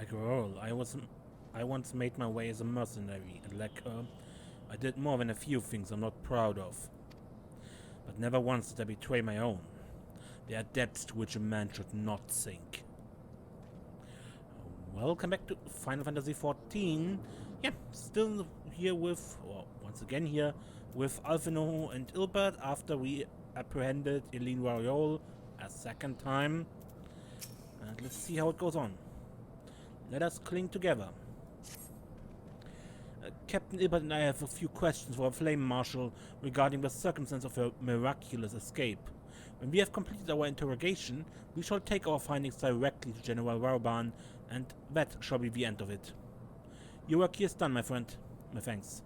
Like her, I once made my way as a mercenary, and like her, I did more than a few things I'm not proud of. But never once did I betray my own. There are depths to which a man should not sink. Welcome back to Final Fantasy XIV. Yeah, still here with, or once again here, with Alphinaud and Ul'dah after we apprehended Eileen Warriol a second time. And let's see how it goes on. Let us cling together. Captain Ul'dah and I have a few questions for our Flame Marshal regarding the circumstance of her miraculous escape. When we have completed our interrogation, we shall take our findings directly to General Warban, and that shall be the end of it. Your work here is done, my friend. My thanks.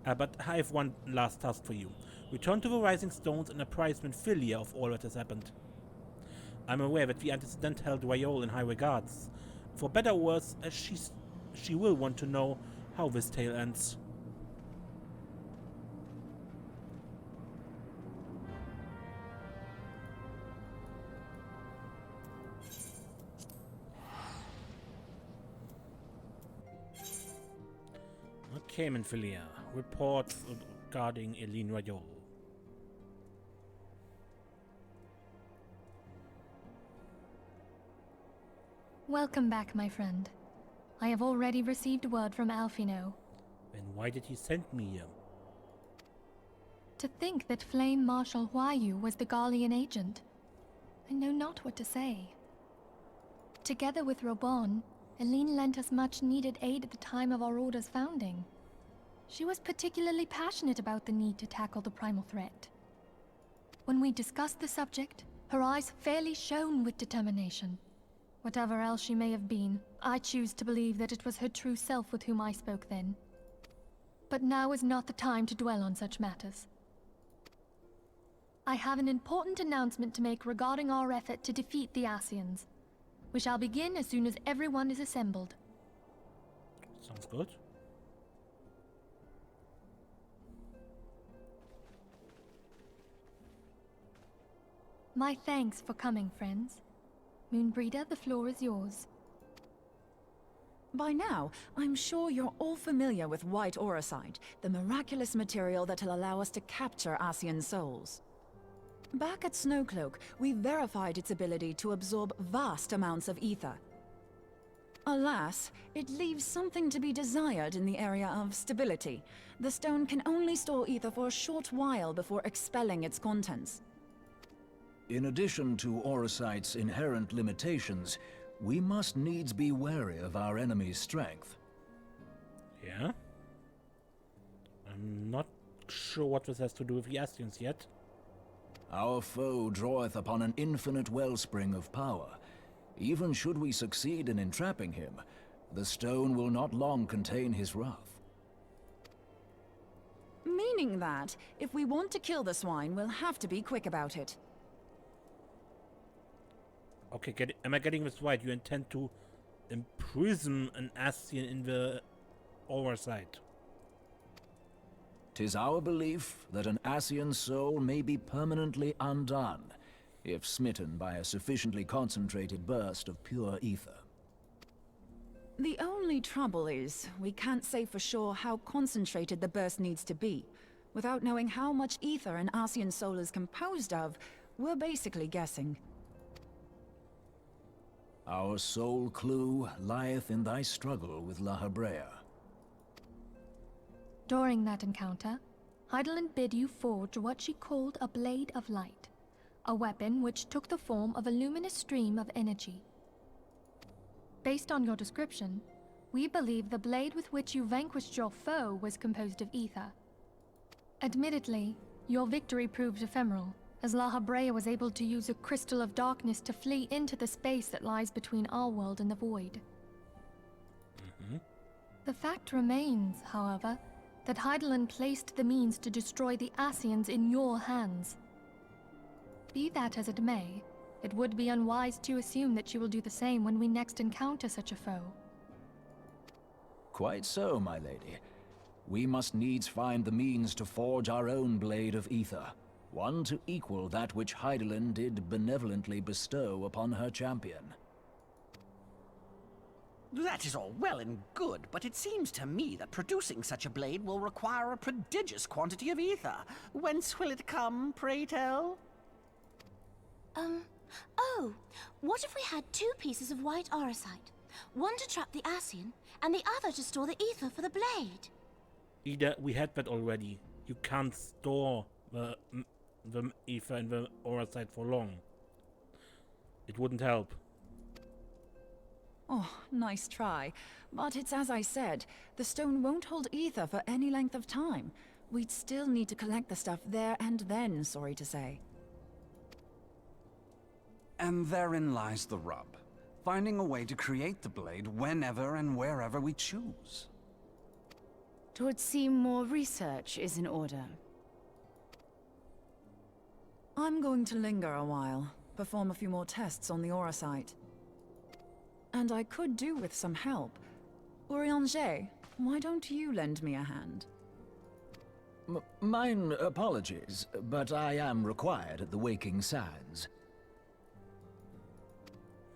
But I have one last task for you. Return to the Rising Stones and apprise Minfilia of all that has happened. I'm aware that the antecedent held Warriol in high regards. For better or worse, she will want to know how this tale ends. Okay, Minfilia. Report regarding Eileen Warriol. Welcome back, my friend. I have already received word from Alphinaud. Then why did he send me here? To think that Flame Marshal Huayu was the Garlean agent. I know not what to say. Together with Robon, Eileen lent us much-needed aid at the time of our Order's founding. She was particularly passionate about the need to tackle the primal threat. When we discussed the subject, her eyes fairly shone with determination. Whatever else she may have been, I choose to believe that it was her true self with whom I spoke then. But now is not the time to dwell on such matters. I have an important announcement to make regarding our effort to defeat the Ascians. We shall begin as soon as everyone is assembled. Sounds good. My thanks for coming, friends. Moonbreeder, the floor is yours. By now, I'm sure you're all familiar with White Auracite, the miraculous material that'll allow us to capture Ascian souls. Back at Snowcloak, we verified its ability to absorb vast amounts of ether. Alas, it leaves something to be desired in the area of stability. The stone can only store ether for a short while before expelling its contents. In addition to Auracite's inherent limitations, we must needs be wary of our enemy's strength. Yeah? I'm not sure what this has to do with the Ascians yet. Our foe draweth upon an infinite wellspring of power. Even should we succeed in entrapping him, the stone will not long contain his wrath. Meaning that, if we want to kill the swine, we'll have to be quick about it. Okay, am I getting this right? You intend to imprison an Ascian in the Oversight? 'Tis our belief that an Ascian soul may be permanently undone, if smitten by a sufficiently concentrated burst of pure ether. The only trouble is, we can't say for sure how concentrated the burst needs to be. Without knowing how much ether an Ascian soul is composed of, we're basically guessing. Our sole clue lieth in thy struggle with La Habrea. During that encounter, Hydaelyn bid you forge what she called a Blade of Light, a weapon which took the form of a luminous stream of energy. Based on your description, we believe the blade with which you vanquished your foe was composed of ether. Admittedly, your victory proved ephemeral, as La Habrea was able to use a crystal of darkness to flee into the space that lies between our world and the void. The fact remains, however, that Hydaelyn placed the means to destroy the Ascians in your hands. Be that as it may, it would be unwise to assume that she will do the same when we next encounter such a foe. Quite so, my lady. We must needs find the means to forge our own blade of ether. One to equal that which Hydaelyn did benevolently bestow upon her champion. That is all well and good, but it seems to me that producing such a blade will require a prodigious quantity of ether. Whence will it come, pray tell? Oh, what if we had 2 pieces of white orosite? One to trap the Ascian, and the other to store the ether for the blade. Ida, we had that already. You can't store the ether and the orosite for long. It wouldn't help. Oh, nice try. But it's as I said, the stone won't hold ether for any length of time. We'd still need to collect the stuff there and then, sorry to say. And therein lies the rub. Finding a way to create the blade whenever and wherever we choose. Twould seem more research is in order. I'm going to linger a while, perform a few more tests on the orosite. And I could do with some help. Urianger, why don't you lend me a hand? Mine apologies, but I am required at the Waking Sands.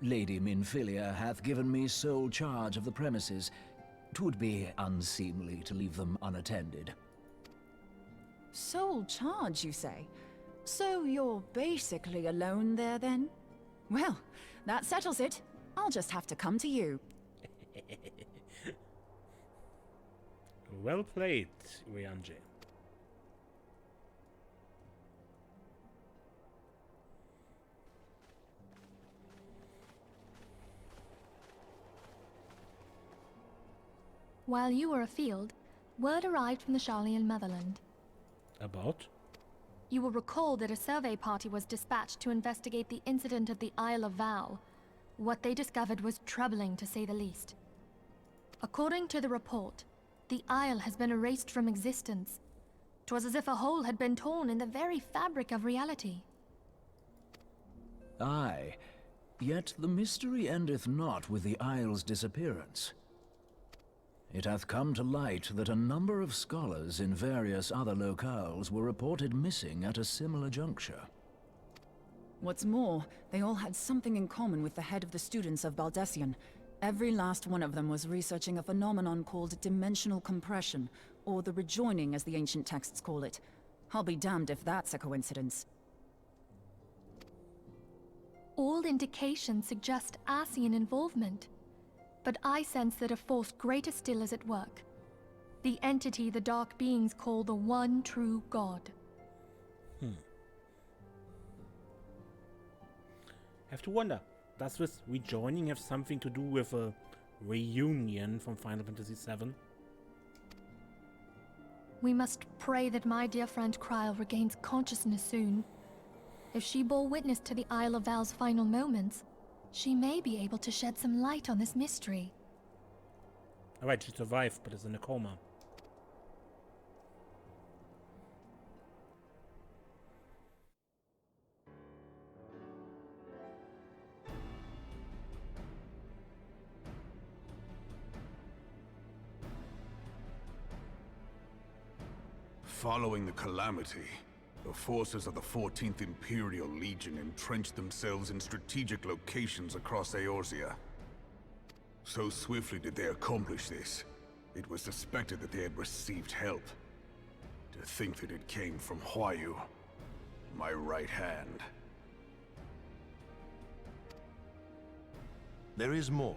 Lady Minfilia hath given me sole charge of the premises. 'Twould be unseemly to leave them unattended. Sole charge, you say? So you're basically alone there, then? Well, that settles it. I'll just have to come to you. Well played, Urianger. While you were afield, word arrived from the Sharlayan motherland. About? You will recall that a survey party was dispatched to investigate the incident at the Isle of Val. What they discovered was troubling, to say the least. According to the report, the Isle has been erased from existence. 'Twas as if a hole had been torn in the very fabric of reality. Aye, yet the mystery endeth not with the Isle's disappearance. It hath come to light that a number of scholars in various other locales were reported missing at a similar juncture. What's more, they all had something in common with the head of the students of Baldessian. Every last one of them was researching a phenomenon called dimensional compression, or the rejoining as the ancient texts call it. I'll be damned if that's a coincidence. All indications suggest Ascian involvement. But I sense that a force greater still is at work. The entity the Dark Beings call the One True God. Have to wonder, does this rejoining have something to do with a reunion from Final Fantasy VII? We must pray that my dear friend Kryl regains consciousness soon. If she bore witness to the Isle of Val's final moments, she may be able to shed some light on this mystery. Alright, she survived, but is in a coma. Following the calamity, the forces of the 14th Imperial Legion entrenched themselves in strategic locations across Eorzea. So swiftly did they accomplish this, it was suspected that they had received help. To think that it came from Huayu, my right hand. There is more.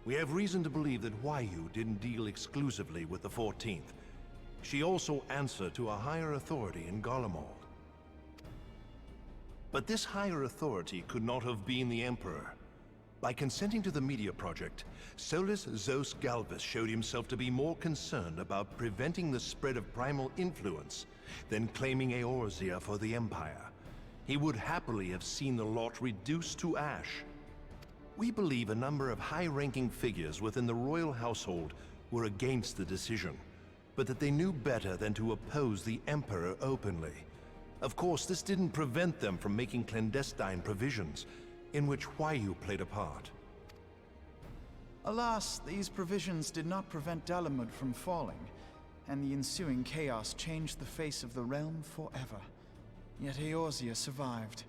We have reason to believe that Huayu didn't deal exclusively with the 14th. She also answered to a higher authority in Garlemald. But this higher authority could not have been the Emperor. By consenting to the Media Project, Solus Zos Galvus showed himself to be more concerned about preventing the spread of primal influence than claiming Eorzea for the Empire. He would happily have seen the lot reduced to ash. We believe a number of high-ranking figures within the royal household were against the decision, but that they knew better than to oppose the Emperor openly. Of course, this didn't prevent them from making clandestine provisions, in which Huayu played a part. Alas, these provisions did not prevent Dalamud from falling, and the ensuing chaos changed the face of the realm forever. Yet Eorzea survived.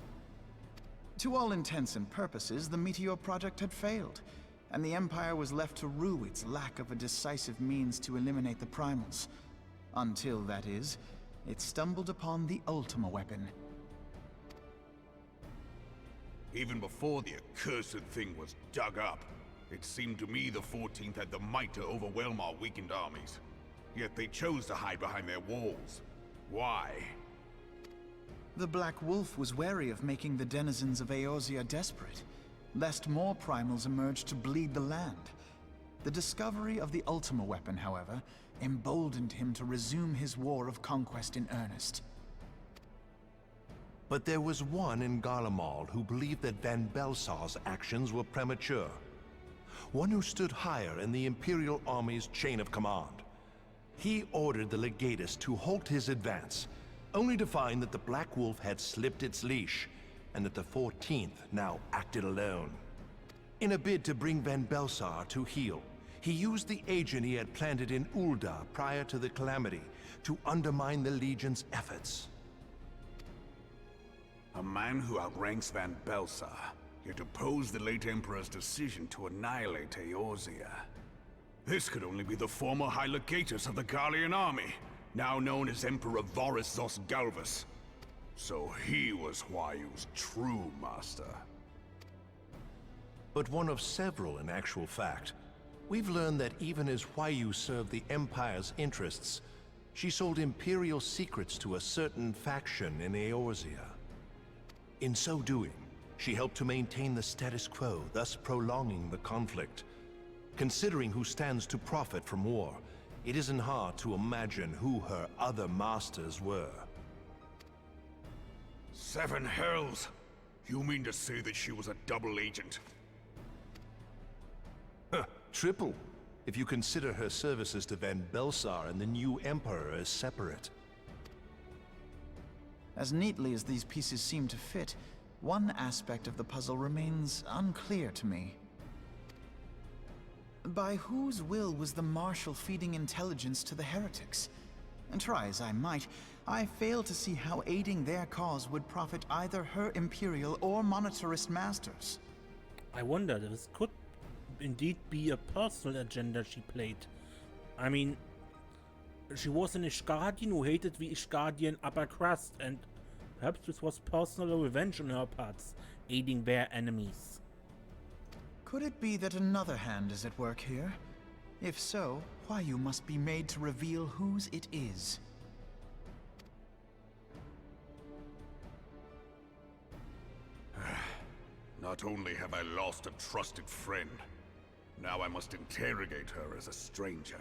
To all intents and purposes, the Meteor Project had failed, and the Empire was left to rue its lack of a decisive means to eliminate the primals. Until, that is, it stumbled upon the Ultima weapon. Even before the accursed thing was dug up, it seemed to me the 14th had the might to overwhelm our weakened armies. Yet they chose to hide behind their walls. Why? The Black Wolf was wary of making the denizens of Eorzea desperate, lest more primals emerge to bleed the land. The discovery of the Ultima weapon, however, emboldened him to resume his war of conquest in earnest. But there was one in Garlemald who believed that Van Belsar's actions were premature. One who stood higher in the Imperial Army's chain of command. He ordered the Legatus to halt his advance, only to find that the Black Wolf had slipped its leash, and that the 14th now acted alone. In a bid to bring Van Belsar to heel, he used the agent he had planted in Ul'dah prior to the Calamity to undermine the Legion's efforts. A man who outranks Van Belsar, yet opposed the late Emperor's decision to annihilate Eorzea. This could only be the former High Legatus of the Garlean army, now known as Emperor Voris Zos Galvus. So he was Huayu's true master. But one of several in actual fact. We've learned that even as Huayu served the Empire's interests, she sold Imperial secrets to a certain faction in Eorzea. In so doing, she helped to maintain the status quo, thus prolonging the conflict. Considering who stands to profit from war, it isn't hard to imagine who her other masters were. 7 hells! You mean to say that she was a double agent? Huh, triple, if you consider her services to Van Belsar and the new Emperor as separate. As neatly as these pieces seem to fit, one aspect of the puzzle remains unclear to me. By whose will was the Marshal feeding intelligence to the heretics? And try as I might, I fail to see how aiding their cause would profit either her Imperial or monetarist masters. I wonder, this could indeed be a personal agenda she played. I mean, she was an Ishgardian who hated the Ishgardian upper crust, and perhaps this was personal revenge on her parts, aiding their enemies. Could it be that another hand is at work here? If so, Huayu must be made to reveal whose it is. Not only have I lost a trusted friend, now I must interrogate her as a stranger.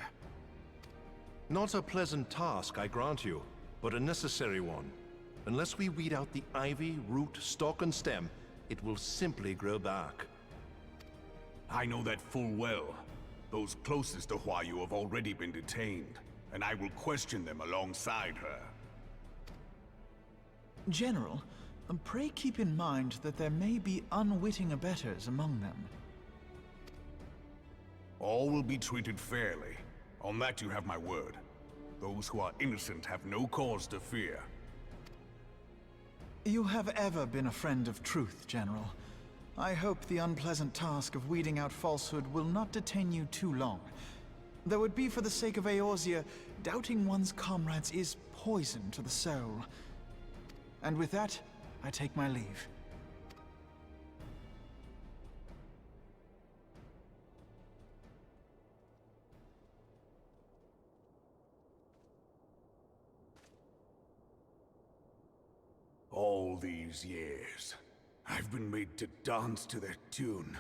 Not a pleasant task, I grant you, but a necessary one. Unless we weed out the ivy, root, stalk, and stem, it will simply grow back. I know that full well. Those closest to Huayu have already been detained, and I will question them alongside her. General, pray keep in mind that there may be unwitting abettors among them. All will be treated fairly. On that you have my word. Those who are innocent have no cause to fear. You have ever been a friend of truth, General. I hope the unpleasant task of weeding out falsehood will not detain you too long. Though it be for the sake of Eorzea, doubting one's comrades is poison to the soul. And with that, I take my leave. All these years, I've been made to dance to their tune.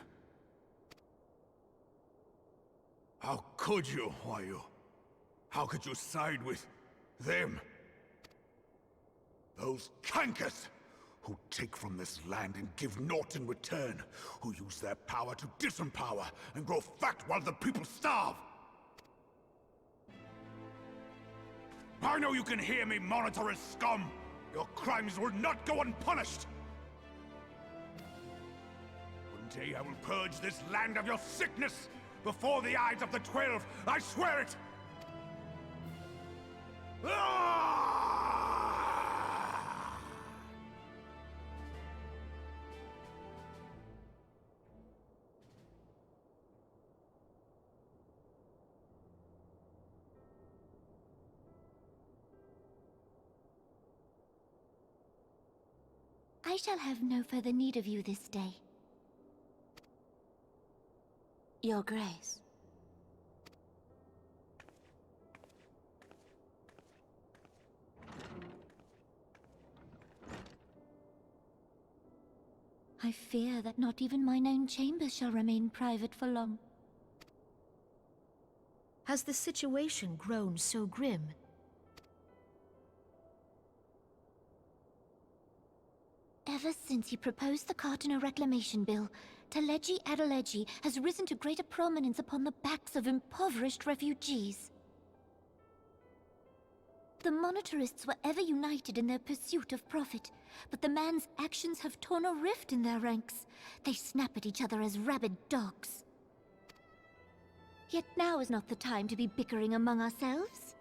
How could you, Huayu? How could you side with them? Those cankers who take from this land and give naught in return, who use their power to disempower and grow fat while the people starve. I know you can hear me, monetarist scum! Your crimes will not go unpunished! One day I will purge this land of your sickness! Before the eyes of the 12, I swear it! Ah! I shall have no further need of you this day. Your Grace. I fear that not even mine own chambers shall remain private for long. Has the situation grown so grim? Ever since you proposed the Cardinal Reclamation Bill, Teledji Adeledji has risen to greater prominence upon the backs of impoverished refugees. The monetarists were ever united in their pursuit of profit, but the man's actions have torn a rift in their ranks. They snap at each other as rabid dogs. Yet now is not the time to be bickering among ourselves.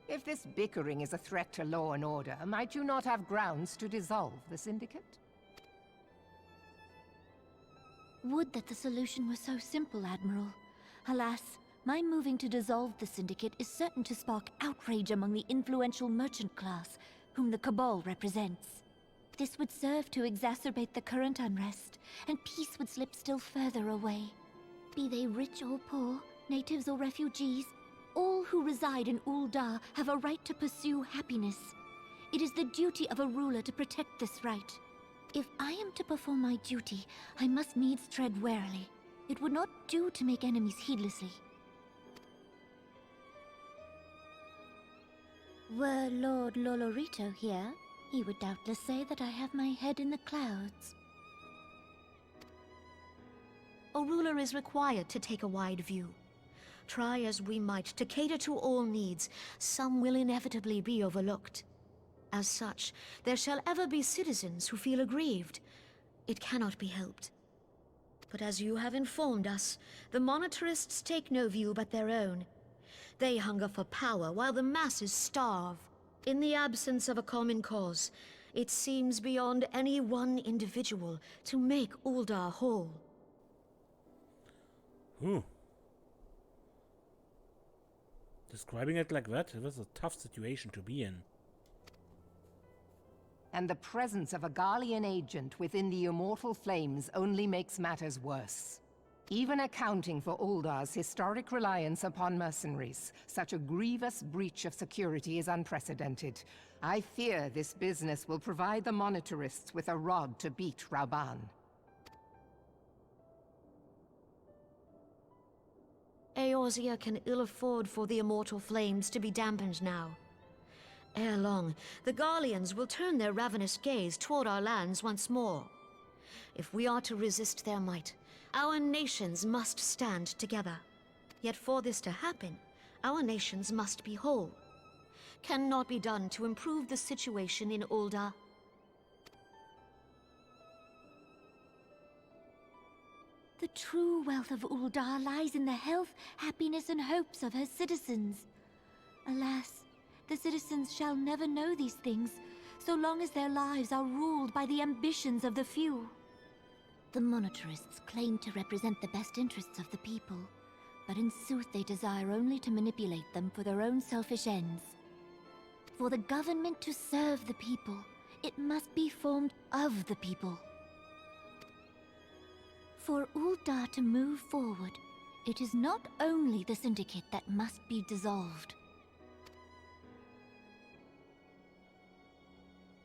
If this bickering is a threat to law and order, might you not have grounds to dissolve the Syndicate? Would that the solution were so simple, Admiral. Alas, my moving to dissolve the Syndicate is certain to spark outrage among the influential merchant class, whom the Cabal represents. This would serve to exacerbate the current unrest, and peace would slip still further away. Be they rich or poor, natives or refugees, all who reside in Ul'dah have a right to pursue happiness. It is the duty of a ruler to protect this right. If I am to perform my duty, I must needs tread warily. It would not do to make enemies heedlessly. Were Lord Lolorito here, he would doubtless say that I have my head in the clouds. A ruler is required to take a wide view. Try as we might to cater to all needs, some will inevitably be overlooked. As such, there shall ever be citizens who feel aggrieved. It cannot be helped. But as you have informed us, the monetarists take no view but their own. They hunger for power while the masses starve. In the absence of a common cause, it seems beyond any one individual to make Ul'dah whole. Describing it like that, it was a tough situation to be in. And the presence of a Garlean agent within the Immortal Flames only makes matters worse. Even accounting for Ul'dah's historic reliance upon mercenaries, such a grievous breach of security is unprecedented. I fear this business will provide the monetarists with a rod to beat Rauban. Eorzea can ill afford for the Immortal Flames to be dampened now. Ere long, the Garleans will turn their ravenous gaze toward our lands once more. If we are to resist their might, our nations must stand together. Yet for this to happen, our nations must be whole. Cannot be done to improve the situation in Ul'dah. The true wealth of Ul'dah lies in the health, happiness, and hopes of her citizens. Alas, the citizens shall never know these things, so long as their lives are ruled by the ambitions of the few. The monetarists claim to represent the best interests of the people, but in sooth they desire only to manipulate them for their own selfish ends. For the government to serve the people, it must be formed of the people. For Ul'dah to move forward, it is not only the Syndicate that must be dissolved.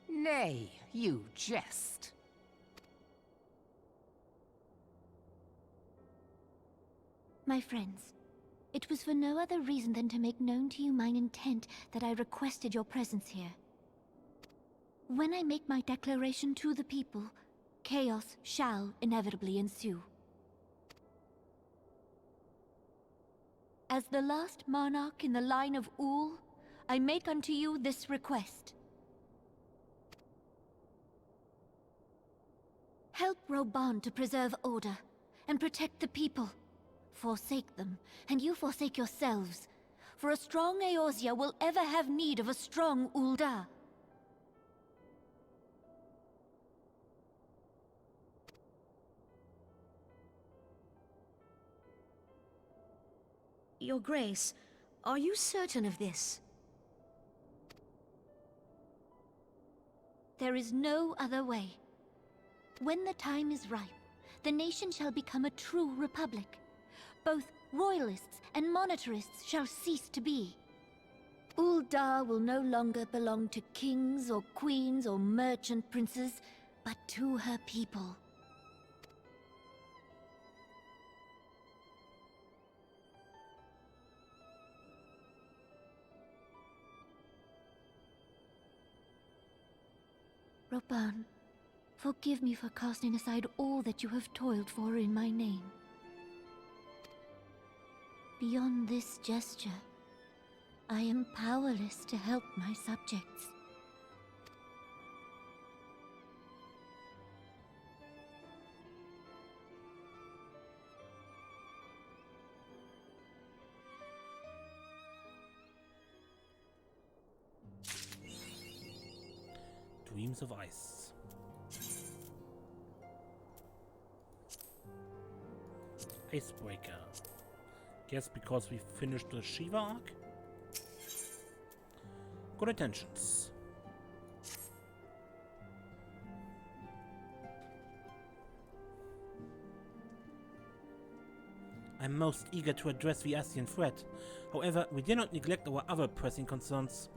Nay, you jest. My friends, it was for no other reason than to make known to you mine intent that I requested your presence here. When I make my declaration to the people, chaos shall inevitably ensue. As the last monarch in the line of Ul, I make unto you this request. Help Rauban to preserve order, and protect the people. Forsake them, and you forsake yourselves. For a strong Eorzea will ever have need of a strong Ul'dah. Your Grace, are you certain of this? there is no other way. When the time is ripe, the nation shall become a true republic. Both royalists and monetarists shall cease to be. Ul'dah will no longer belong to kings or queens or merchant princes, but to her people. Roban, forgive me for casting aside all that you have toiled for in my name. Beyond this gesture, I am powerless to help my subjects. Dreams of Ice. Icebreaker. Guess because we finished the Shiva arc? Good intentions. I'm most eager to address the ASEAN threat. However, we dare not neglect our other pressing concerns.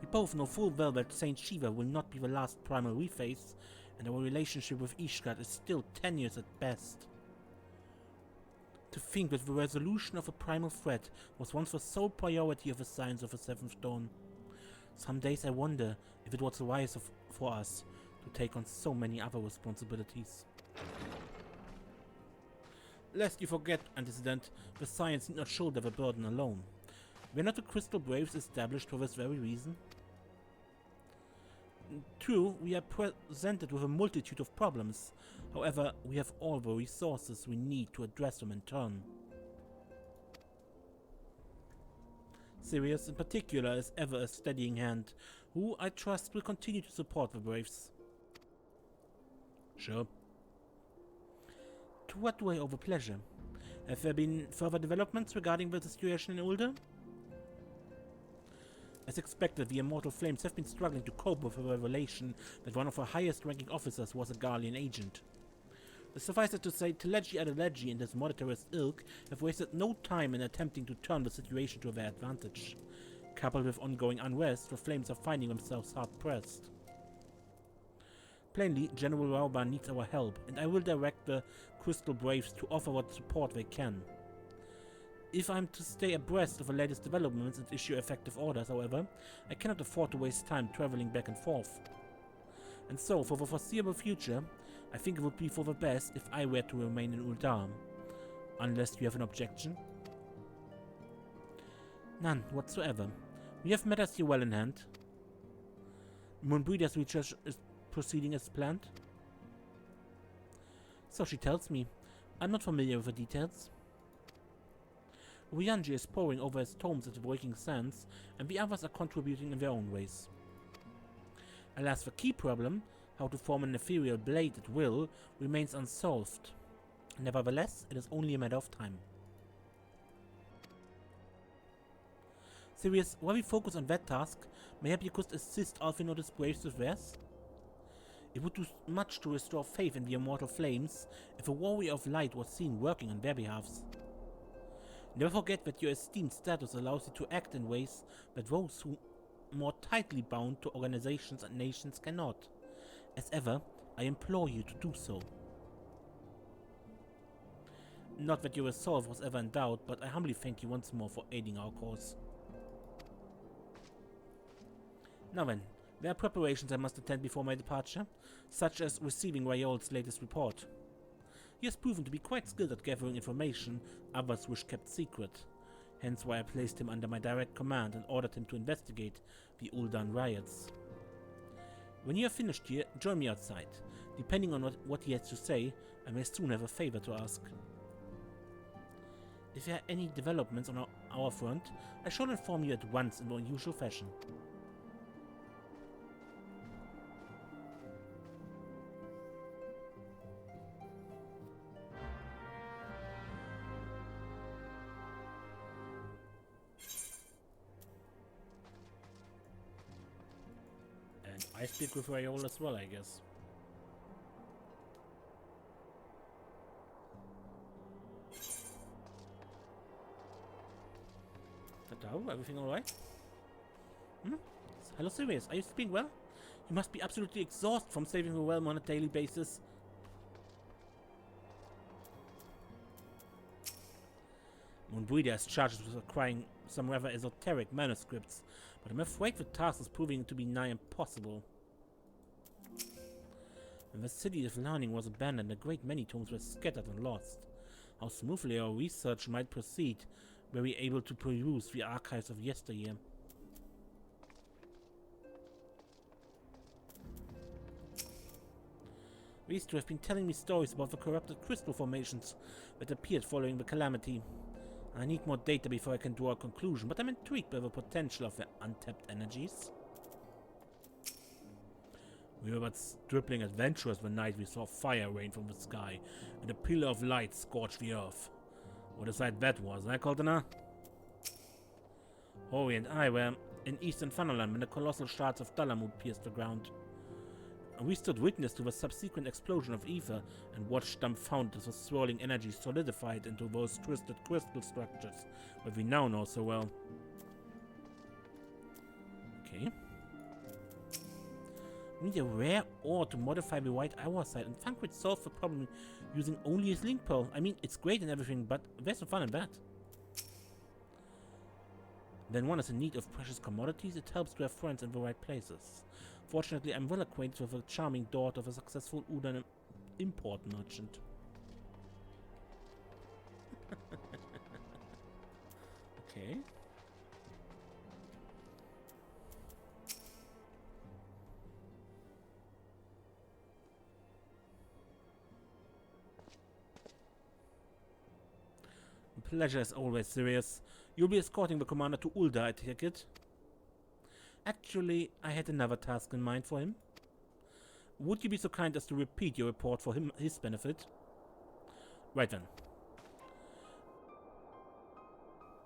We both know full well that Saint Shiva will not be the last primal we face, and our relationship with Ishgard is still tenuous at best. To think that the resolution of a primal threat was once the sole priority of the Science of the Seventh Dawn. Some days I wonder if it was wise for us to take on so many other responsibilities. Lest you forget, Antecedent, the Science need not shoulder the burden alone. Were not the Crystal Braves established for this very reason? True, we are presented with a multitude of problems. However, we have all the resources we need to address them in turn. Sirius, in particular, is ever a steadying hand, who, I trust, will continue to support the Braves. Sure. To what do I owe the pleasure? Have there been further developments regarding the situation in Ul'dah? As expected, the Immortal Flames have been struggling to cope with the revelation that one of our highest-ranking officers was a Garlean agent. Suffice it to say, Teledji Adeledji and his monetarist ilk have wasted no time in attempting to turn the situation to their advantage. Coupled with ongoing unrest, the Flames are finding themselves hard-pressed. Plainly, General Rauban needs our help, and I will direct the Crystal Braves to offer what support they can. If I'm to stay abreast of the latest developments and issue effective orders, however, I cannot afford to waste time traveling back and forth. And so, for the foreseeable future, I think it would be for the best if I were to remain in Ul'dah. Unless you have an objection? None whatsoever. We have matters here well in hand. Moonbreeder's research is proceeding as planned. So she tells me. I'm not familiar with the details. Ryanji is poring over his tomes at the Breaking Sands, and the others are contributing in their own ways. Alas, the key problem, how to form an ethereal blade at will, remains unsolved. Nevertheless, it is only a matter of time. Sirius, while we focus on that task, maybe you could assist Alphinotis Braves with theirs? It would do much to restore faith in the Immortal Flames if a Warrior of Light was seen working on their behalves. Never forget that your esteemed status allows you to act in ways that those who more tightly bound to organizations and nations cannot. As ever, I implore you to do so. Not that your resolve was ever in doubt, but I humbly thank you once more for aiding our cause. Now then, there are preparations I must attend before my departure, such as receiving Rayol's latest report. He has proven to be quite skilled at gathering information others wish kept secret, hence why I placed him under my direct command and ordered him to investigate the Ul'dah riots. When you are finished here, join me outside. Depending on what he has to say, I may soon have a favor to ask. If there are any developments on our front, I shall inform you at once in the usual fashion. And I speak with Raoul as well, I guess. Hello, everything alright? Hello, Sirius. Are you sleeping well? You must be absolutely exhausted from saving the realm on a daily basis. Moonbreeder is charged with acquiring some rather esoteric manuscripts, but I'm afraid the task is proving to be nigh impossible. When the city of learning was abandoned, a great many tomes were scattered and lost. How smoothly our research might proceed were we able to peruse the archives of yesteryear. These two have been telling me stories about the corrupted crystal formations that appeared following the calamity. I need more data before I can draw a conclusion, but I'm intrigued by the potential of their untapped energies. We were but stripling adventurers the night we saw fire rain from the sky, and a pillar of light scorch the earth. What a sight that was, eh, Coltana? Hori and I were in eastern Thanalan when the colossal shards of Dalamud pierced the ground. And we stood witness to the subsequent explosion of ether and watched dumbfounded as the swirling energy solidified into those twisted crystal structures that we now know so well. Okay. We need a rare ore to modify the white hour-side, and Thancred solved the problem using only his link pearl. I mean, it's great and everything, but where's the fun in that? When one is in need of precious commodities, it helps to have friends in the right places. Fortunately, I'm well acquainted with the charming daughter of a successful Ul'dah import merchant. Okay. Pleasure is always serious. You'll be escorting the commander to Ul'dah, I take it? Actually, I had another task in mind for him. Would you be so kind as to repeat your report for his benefit? Right then.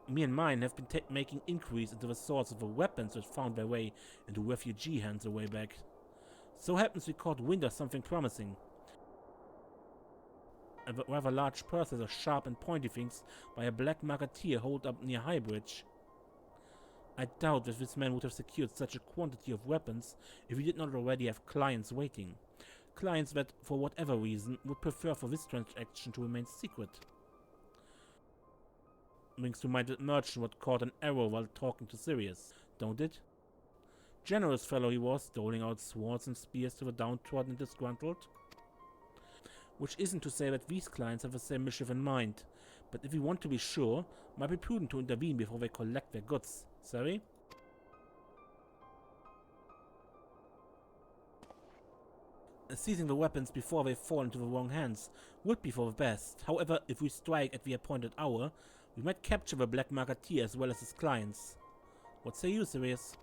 Me and mine have been making inquiries into the source of the weapons that found their way into refugee hands a way back. So happens we caught wind of something promising. A rather large purse of sharp and pointy things by a black marketeer holed up near Highbridge. I doubt that this man would have secured such a quantity of weapons if he did not already have clients waiting. Clients that, for whatever reason, would prefer for this transaction to remain secret. Brings to mind that merchant what caught an arrow while talking to Sirius, don't it? Generous fellow he was, doling out swords and spears to the downtrodden and disgruntled. Which isn't to say that these clients have the same mischief in mind, but if we want to be sure, might be prudent to intervene before they collect their goods. Sorry? Seizing the weapons before they fall into the wrong hands would be for the best. However, if we strike at the appointed hour, we might capture the black marketeer as well as his clients. What say you, Sirius?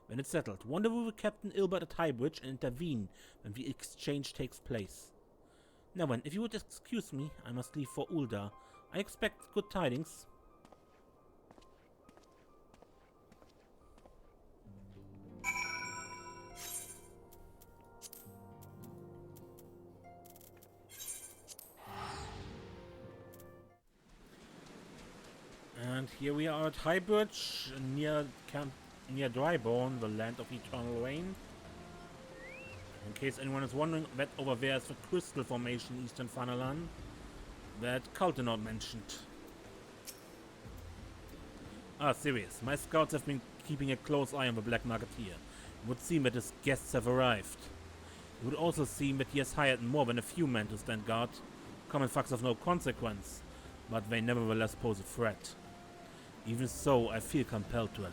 When it's settled, rendezvous with Captain Ilbert at Highbridge and intervene when the exchange takes place. Now then, if you would excuse me, I must leave for Ul'dah. I expect good tidings. And here we are at Highbridge, near Dryborn, the land of eternal rain. In case anyone is wondering, that over there is the crystal formation in eastern Thanalan that Cultinaut mentioned. Ah, serious. My scouts have been keeping a close eye on the Black Marketeer. It would seem that his guests have arrived. It would also seem that he has hired more than a few men to stand guard. Common thugs of no consequence, but they nevertheless pose a threat. Even so, I feel compelled to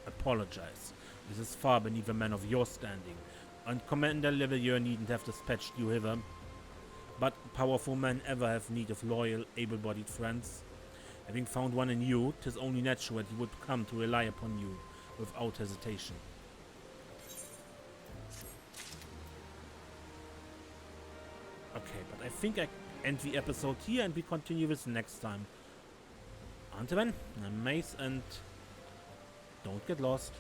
apologize. This is far beneath a man of your standing, and Commander Leveilleur needn't have dispatched you hither. But powerful men ever have need of loyal, able-bodied friends. Having found one in you, 'tis only natural that he would come to rely upon you without hesitation. Okay, but I think I end the episode here and we continue this next time. Until then, I'm Mace and don't get lost.